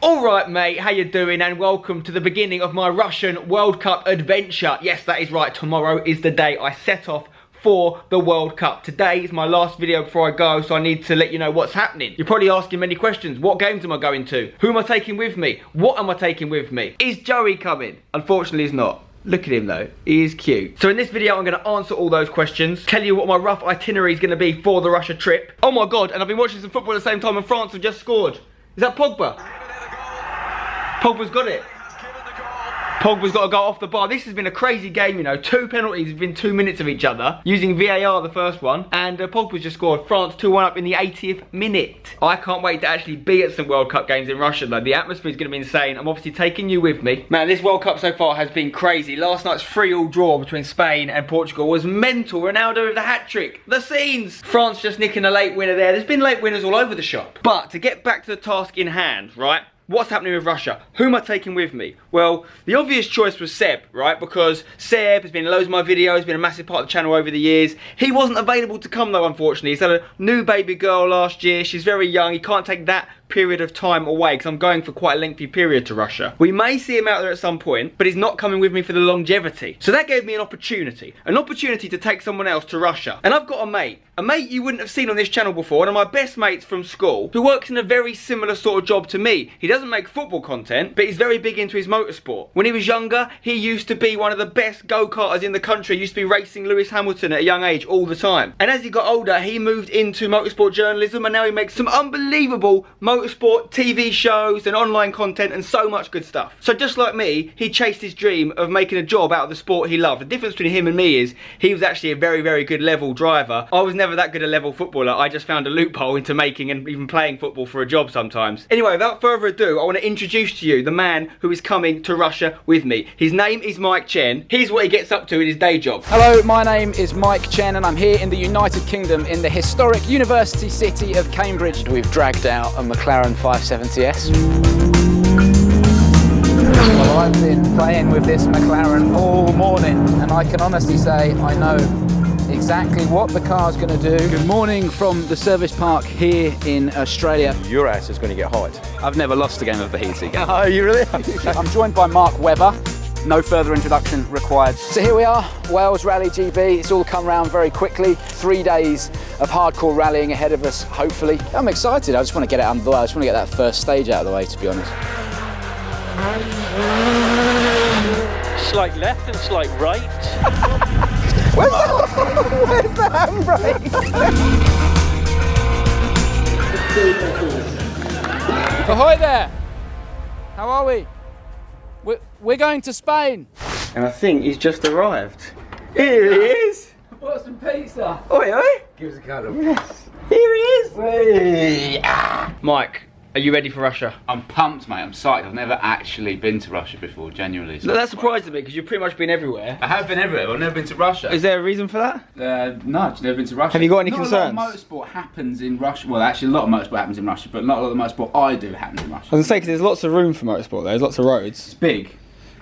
Alright mate, how you doing, and welcome to the beginning of my Russian World Cup adventure. Yes, that is right, tomorrow is the day I set off for the World Cup. Today is my last video before I go, so I need to let you know what's happening. You're probably asking many questions. What games am I going to? Who am I taking with me? What am I taking with me? Is Joey coming? Unfortunately he's not. Look at him though, he is cute. So in this video I'm going to answer all those questions, tell you what my rough itinerary is going to be for the Russia trip. Oh my god, and I've been watching some football at the same time and France have just scored. Is that Pogba? Pogba's got it. Pogba's got to go off the bar. This has been a crazy game, you know. 2 penalties within 2 minutes of each other, using VAR the first one, and Pogba's just scored. France 2-1 up in the 80th minute. I can't wait to actually be at some World Cup games in Russia though. The atmosphere is going to be insane. I'm obviously taking you with me. Man, this World Cup so far has been crazy. Last night's 3-3 draw between Spain and Portugal was mental. Ronaldo with the hat-trick. The scenes. France just nicking a late winner there. There's been late winners all over the shop. But to get back to the task in hand, right? What's happening with Russia? Who am I taking with me? Well, the obvious choice was Seb, right? Because Seb has been in loads of my videos, been a massive part of the channel over the years. He wasn't available to come though, unfortunately. He's had a new baby girl last year. She's very young. He can't take that period of time away because I'm going for quite a lengthy period to Russia. We may see him out there at some point, but he's not coming with me for the longevity. So that gave me an opportunity to take someone else to Russia. And I've got a mate you wouldn't have seen on this channel before, one of my best mates from school, who works in a very similar sort of job to me. He doesn't make football content, but he's very big into his motorsport. When he was younger, he used to be one of the best go-karters in the country. He used to be racing Lewis Hamilton at a young age all the time. And as he got older, he moved into motorsport journalism, and now he makes some unbelievable motorsport TV shows and online content and so much good stuff. So just like me, he chased his dream of making a job out of the sport he loved. The difference between him and me is he was actually a very, very good level driver. I was never that good a level footballer. I just found a loophole into making and even playing football for a job sometimes. Anyway, without further ado, I want to introduce to you the man who is coming to Russia with me. His name is Mike Chen. Here's what he gets up to in his day job. Hello, my name is Mike Chen and I'm here in the United Kingdom in the historic university city of Cambridge. We've dragged out a McLaren 570S. Well, I've been playing with this McLaren all morning and I can honestly say I know exactly what the car's going to do. Good morning from the service park here in Australia. Your ass is going to get hot. I've never lost a game of the heating. Oh, you really? I'm joined by Mark Webber. No further introduction required. So here we are, Wales Rally GB. It's all come round very quickly. 3 days of hardcore rallying ahead of us, hopefully. I'm excited. I just want to get it out of the way. I just want to get that first stage out of the way, to be honest. Slight left and slight right. Where's the handbrake? Ahoy there! How are we? We're going to Spain. And I think he's just arrived. Here he is! What's some pizza? Oi, oi! Give us a colour. Yes! Here he is! Hey. Mike, are you ready for Russia? I'm pumped, mate. I'm psyched. I've never actually been to Russia before, genuinely. So Look, that surprised me because you've pretty much been everywhere. I have been everywhere, but I've never been to Russia. Is there a reason for that? No, I've never been to Russia. Have you got any Not concerns? A lot of motorsport happens in Russia. Well, actually, a lot of motorsport happens in Russia, but not a lot of the motorsport I do happens in Russia. I was going to say, because there's lots of room for motorsport there, there's lots of roads. It's big.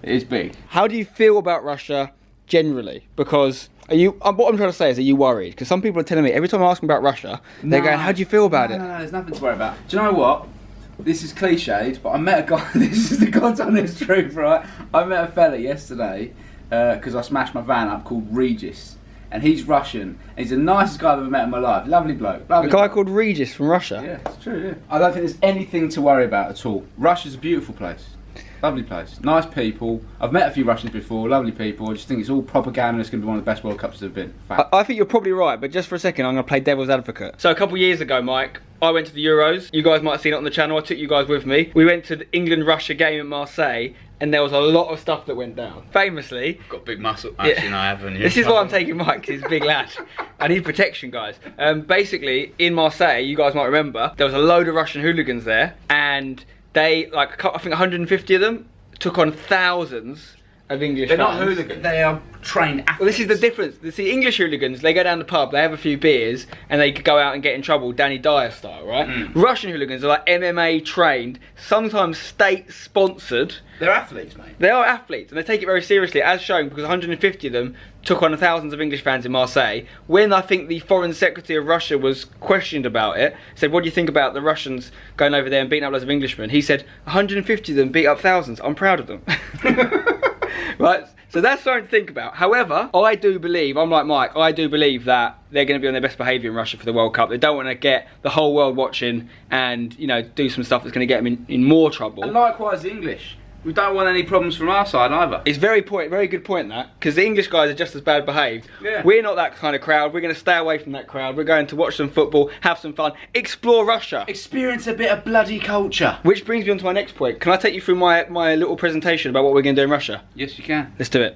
It is big. How do you feel about Russia generally? Because what I'm trying to say is, are you worried? Because some people are telling me, every time I ask them about Russia, they're going, how do you feel about it? No, there's nothing to worry about. Do you know what? This is cliched, but I met a guy, this is the God's honest truth, right? I met a fella yesterday, because I smashed my van up, called Regis. And he's Russian. And he's the nicest guy I've ever met in my life. Lovely bloke. Lovely A guy bloke. called Regis from Russia? Yeah, it's true, yeah. I don't think there's anything to worry about at all. Russia's a beautiful place. Lovely place. Nice people. I've met a few Russians before, lovely people. I just think it's all propaganda. It's going to be one of the best World Cups there's been. I think you're probably right, but just for a second, I'm going to play devil's advocate. So a couple of years ago, Mike, I went to the Euros. You guys might have seen it on the channel. I took you guys with me. We went to the England-Russia game in Marseille, and there was a lot of stuff that went down. Famously... Got big muscle. Actually, no, I haven't. This is why I'm taking Mike, 'cause he's a big lad. I need protection, guys. Basically, in Marseille, you guys might remember, there was a load of Russian hooligans there, and they, like, I think 150 of them, took on thousands of English They're fans. not hooligans. They are trained athletes. Well, this is the difference. See, English hooligans, they go down the pub, they have a few beers, and they go out and get in trouble, Danny Dyer style, right? Russian hooligans are like MMA trained, sometimes state sponsored. They're athletes, mate. They are athletes, and they take it very seriously, as shown, because 150 of them took on thousands of English fans in Marseille. When I think the Foreign Secretary of Russia was questioned about it, said, what do you think about the Russians going over there and beating up loads of Englishmen? He said, 150 of them beat up thousands. I'm proud of them. Right? So that's something to think about. However, I do believe, I'm like Mike, I do believe that they're going to be on their best behaviour in Russia for the World Cup. They don't want to get the whole world watching and, you know, do some stuff that's going to get them in more trouble. And likewise, the English. We don't want any problems from our side either. It's very good point that, because the English guys are just as bad behaved. Yeah. We're not that kind of crowd. We're going to stay away from that crowd. We're going to watch some football, have some fun, explore Russia. Experience a bit of bloody culture. Which brings me on to my next point. Can I take you through my little presentation about what we're going to do in Russia? Yes, you can. Let's do it.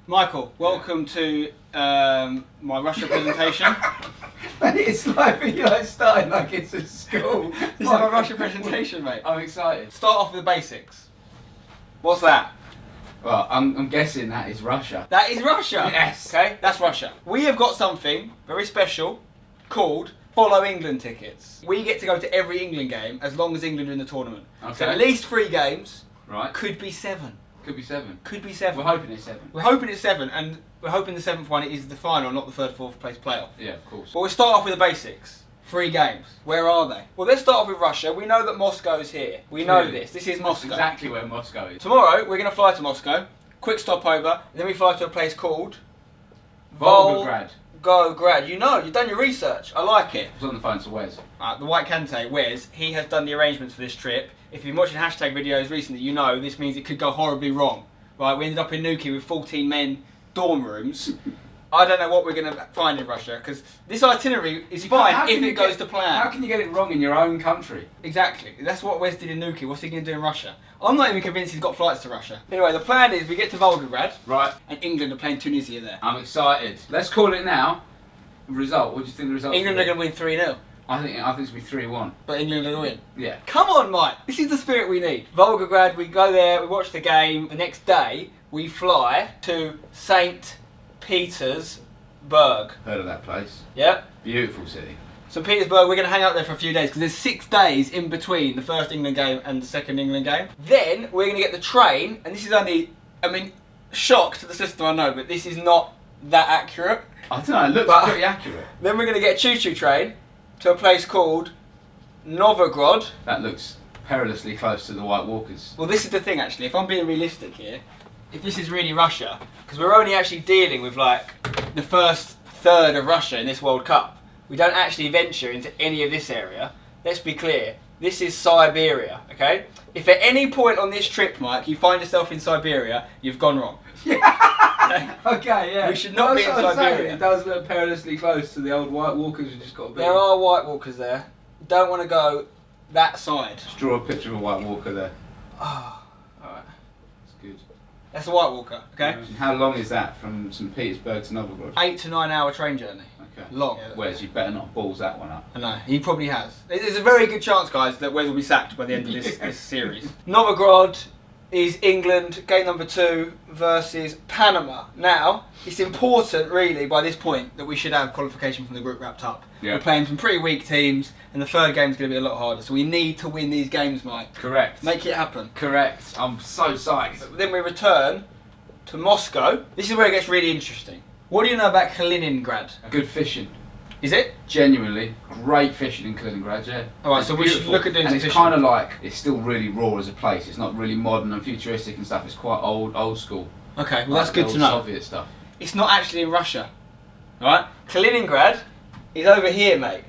Michael, welcome to my Russia presentation. It's like you're like starting like it's a school. This is my Russia presentation, mate. I'm excited. Start off with the basics. What's that? Well, I'm guessing that is Russia. That is Russia. Yes. Okay, that's Russia. We have got something very special called Follow England tickets. We get to go to every England game as long as England are in the tournament. Okay. So at least 3 games. Right. Could be 7. Could be 7. Could be 7. We're hoping it's 7. We're hoping it's 7, and we're hoping the 7th one is the final, not the 3rd, 4th place playoff. Yeah, of course. But we'll start off with the basics. 3 games. Where are they? Well, let's start off with Russia. We know that Moscow's here. We know Clearly. this. This is That's Moscow. exactly where Moscow is. Tomorrow, we're going to fly to Moscow. Quick stopover. Then we fly to a place called Volgograd. Volgograd. You know, you've done your research. I like it. I was on the phone to Wes. The White Kante, Wes, he has done the arrangements for this trip. If you've been watching hashtag videos recently, you know this means it could go horribly wrong. Right, we ended up in Nuki with 14 men dorm rooms. I don't know what we're going to find in Russia, because this itinerary is fine if it goes to plan. How can you get it wrong in your own country? Exactly. That's what Wes did in Nuki. What's he going to do in Russia? I'm not even convinced he's got flights to Russia. Anyway, the plan is we get to Volgograd, Right. and England are playing Tunisia there. I'm excited. Let's call it now. Result. What do you think the result? England are going to win 3-0, I think it's going to be 3-1. but England are going to win. Yeah. Come on, Mike. This is the spirit we need. Volgograd, we go there, we watch the game. The next day, we fly to St. Petersburg. Heard of that place? Yep. Beautiful city. St. Petersburg, we're going to hang out there for a few days because there's 6 days in between the first England game and the second England game. Then we're going to get the train, and this is only, shock to the system, I know, but this is not that accurate. I don't know, it looks pretty accurate. Then we're going to get a choo-choo train to a place called Novograd. That looks perilously close to the White Walkers. Well, this is the thing, actually. If I'm being realistic here, if this is really Russia, because we're only actually dealing with like the first third of Russia in this World Cup. We don't actually venture into any of this area. Let's be clear. This is Siberia, okay? If at any point on this trip, Mike, you find yourself in Siberia, you've gone wrong. Okay, yeah. We should not be in That's what I'm saying. Siberia. It does look perilously close to the old White Walkers we just got to be. There are White Walkers there. You don't want to go that side. Just draw a picture of a White Walker there. Oh, alright. That's good. That's a White Walker, okay? And how long is that from St. Petersburg to Novograd? 8 to 9 hour train journey. Okay. Long. Wes, you better not balls that one up. I know, he probably has. There's a very good chance, guys, that Wes will be sacked by the end of this series. Novograd is England, game number 2 versus Panama. Now, it's important, really, by this point, that we should have qualification from the group wrapped up. Yeah. We're playing some pretty weak teams, and the third game's going to be a lot harder, so we need to win these games, Mike. Correct. Make it happen. Correct. I'm so psyched. Then we return to Moscow. This is where it gets really interesting. What do you know about Kaliningrad? Good fishing. Is it? Genuinely, great fishing in Kaliningrad, yeah. Alright, It's so we should beautiful. look at doing and some it's fishing. kind of like, it's still really raw as a place. It's not really modern and futuristic and stuff. It's quite old school. Okay, well that's Like good the to old know. Soviet stuff. It's not actually in Russia. Alright? Kaliningrad is over here, mate.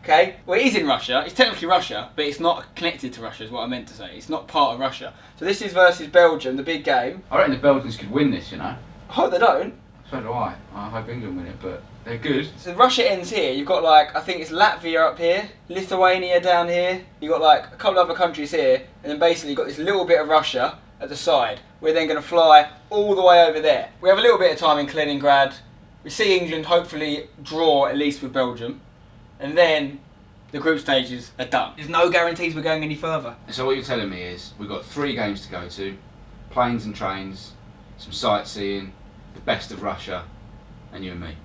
Okay? Well, it is in Russia. It's technically Russia, but it's not connected to Russia, is what I meant to say. It's not part of Russia. So this is versus Belgium, the big game. I reckon the Belgians could win this, you know. I hope they don't. So do I. I hope England win it, but they're good. So Russia ends here. You've got like, I think it's Latvia up here, Lithuania down here. You've got like a couple other countries here, and then basically you've got this little bit of Russia at the side. We're then going to fly all the way over there. We have a little bit of time in Kaliningrad. We see England hopefully draw at least with Belgium, and then the group stages are done. There's no guarantees we're going any further. So what you're telling me is we've got 3 games to go to, planes and trains, some sightseeing, the best of Russia, and you and me.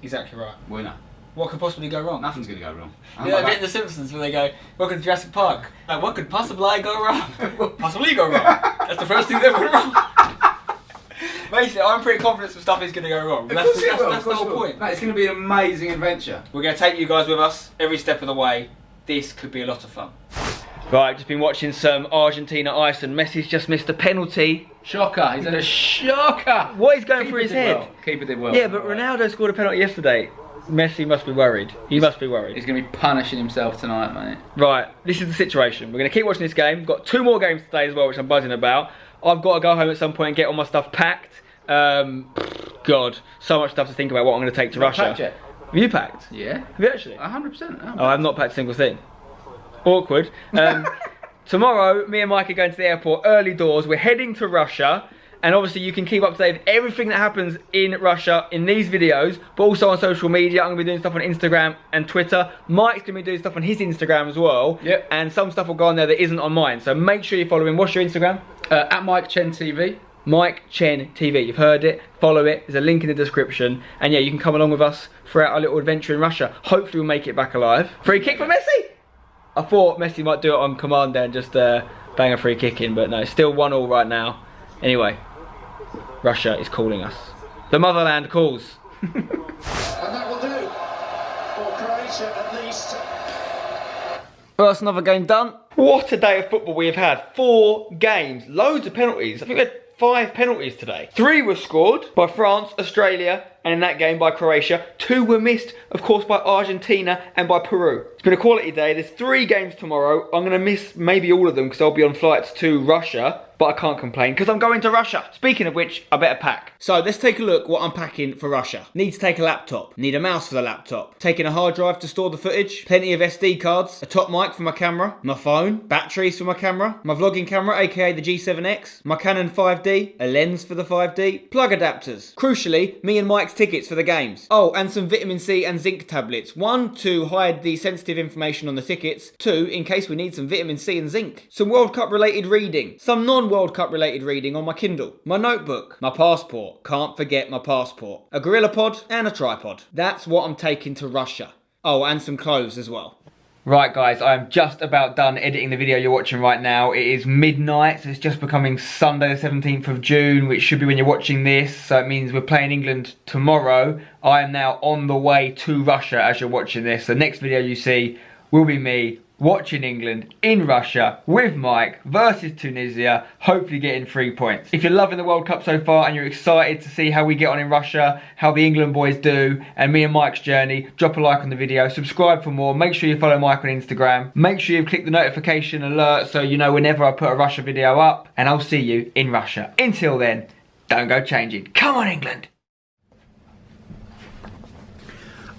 Exactly right. Winner. What could possibly go wrong? Nothing's going to go wrong. Yeah, a bit in The Simpsons where they go, welcome to Jurassic Park. Like, what could possibly go wrong? Possibly go wrong. That's the first thing that went wrong. Basically, I'm pretty confident some stuff is going to go wrong. But that's the whole point. No, it's going to be an amazing adventure. We're going to take you guys with us every step of the way. This could be a lot of fun. Right, just been watching some Argentina-Iceland. Messi's just missed a penalty. Shocker. He's had a shocker. What is going through his head? Keeper did well. Yeah, but Ronaldo scored a penalty yesterday. Messi must be worried. He must be worried. He's going to be punishing himself tonight, mate. Right, this is the situation. We're going to keep watching this game. We've got 2 more games today as well, which I'm buzzing about. I've got to go home at some point and get all my stuff packed. God, so much stuff to think about what I'm going to take to Russia. Packed yet? Have you packed? Yeah. Have you actually? 100%. Oh, I've not packed a single thing. Awkward. Tomorrow, me and Mike are going to the airport early doors. We're heading to Russia. And obviously you can keep up to date with everything that happens in Russia in these videos, but also on social media. I'm going to be doing stuff on Instagram and Twitter. Mike's going to be doing stuff on his Instagram as well. Yep. And some stuff will go on there that isn't on mine. So make sure you follow him. What's your Instagram? At Mike Chen TV. Mike Chen TV. You've heard it. Follow it. There's a link in the description. And yeah, you can come along with us throughout our little adventure in Russia. Hopefully we'll make it back alive. Free kick for Messi! I thought Messi might do it on command there and just bang a free kick in, but no, still 1-1 right now. Anyway, Russia is calling us. The motherland calls. And that will do for Croatia at least. Well, that's another game done. What a day of football we have had. 4 games, loads of penalties. I think we had 5 penalties today. 3 were scored by France, Australia, and in that game by Croatia. 2 were missed, of course, by Argentina and by Peru. It's been a quality day. There's 3 games tomorrow. I'm going to miss maybe all of them because I'll be on flights to Russia. But I can't complain because I'm going to Russia. Speaking of which, I better pack. So let's take a look what I'm packing for Russia. Need to take a laptop. Need a mouse for the laptop. Taking a hard drive to store the footage. Plenty of SD cards. A top mic for my camera. My phone. Batteries for my camera. My vlogging camera, aka the G7X. My Canon 5D. A lens for the 5D. Plug adapters. Crucially, me and Mike's tickets for the games. Oh, and some vitamin C and zinc tablets. 1, to hide the sensitive information on the tickets. 2, in case we need some vitamin C and zinc. Some World Cup related reading. Some non-World Cup related reading on my Kindle. My notebook. My passport. Can't forget my passport. A GorillaPod and a tripod. That's what I'm taking to Russia. Oh, and some clothes as well. Right guys, I'm just about done editing the video you're watching right now. It is midnight, so it's just becoming Sunday the 17th of June, which should be when you're watching this. So it means we're playing England tomorrow. I am now on the way to Russia as you're watching this. The next video you see will be me watching England in Russia with Mike versus Tunisia, hopefully getting 3 points. If you're loving the World Cup so far and you're excited to see how we get on in Russia, how the England boys do, and me and Mike's journey, drop a like on the video, subscribe for more, make sure you follow Mike on Instagram, make sure you've clicked the notification alert so you know whenever I put a Russia video up, and I'll see you in Russia. Until then, don't go changing. Come on, England!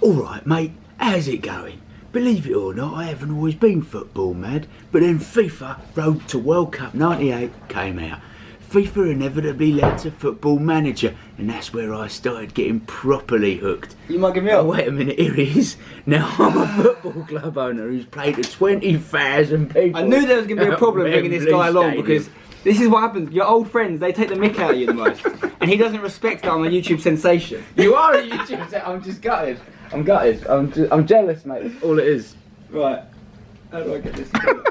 Alright mate, how's it going? Believe it or not, I haven't always been football mad, but then FIFA Road to World Cup 98 came out. FIFA inevitably led to Football Manager, and that's where I started getting properly hooked. You might give me Oh, up. wait a minute, here he is. Now I'm a football club owner who's played to 20,000 people. I knew there was going to be a problem at bringing this Wembley guy along Stadium. because this is what happens. Your old friends, they take the mick out of you the most. And he doesn't respect that I'm a YouTube sensation. You are a YouTuber. I'm just gutted. I'm gutted. I'm jealous, mate. That's all it is. Right. How do I get this together?